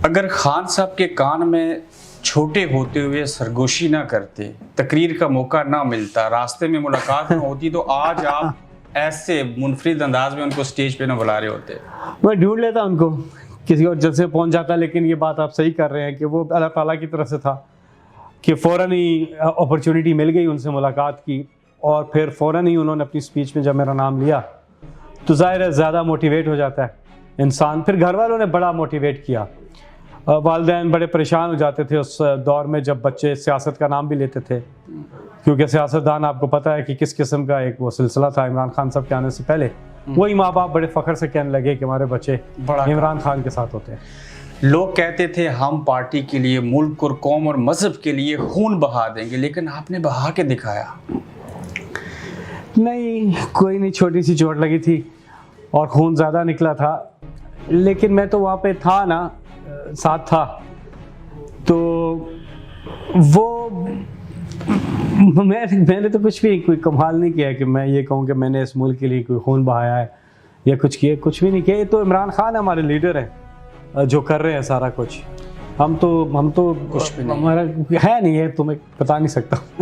अगर खान साहब के कान में छोटे होते हुए सरगोशी ना करते, तकरीर का मौका ना मिलता, रास्ते में मुलाकात ना होती, तो आज आप ऐसे मुनफरिद अंदाज में उनको स्टेज पे ना बुला रहे होते। मैं ढूंढ लेता उनको, किसी और जगह से पहुंच जाता। लेकिन ये बात आप सही कर रहे हैं कि वो अल्लाह ताला की तरफ से था कि फ़ौरन ही अपॉर्चुनिटी मिल गई उनसे मुलाकात की, और फिर फ़ौरन ही उन्होंने अपनी स्पीच में जब मेरा नाम लिया तो ज़ाहिर है ज़्यादा मोटिवेट हो जाता है इंसान। फिर घर वालों ने बड़ा मोटिवेट किया, वालिदैन बड़े परेशान हो जाते थे उस दौर में जब बच्चे सियासत का नाम भी लेते थे, क्योंकि सियासतदान आपको पता है कि किस किस्म का एक वो सिलसिला था इमरान खान साहब के आने से पहले। वही माँ बाप बड़े फ़ख्र से कहने लगे कि हमारे बच्चे बड़ा इमरान खान के साथ होते हैं। लोग कहते थे हम पार्टी के लिए, मुल्क और कौम और मजहब के लिए खून बहा देंगे, लेकिन आपने बहा के दिखाया। नहीं, कोई नहीं, छोटी सी चोट लगी थी और खून ज़्यादा निकला था, लेकिन मैं तो वहाँ पे था ना, साथ था, तो वो मैंने तो कुछ भी कोई कमाल नहीं किया कि मैं ये कहूँ कि मैंने इस मुल्क के लिए कोई खून बहाया है या कुछ किया, कुछ भी नहीं किया। ये तो इमरान खान हमारे लीडर हैं जो कर रहे हैं सारा कुछ। हम तो कुछ भी नहीं। हमारा है नहीं है, तुम्हें बता नहीं सकता।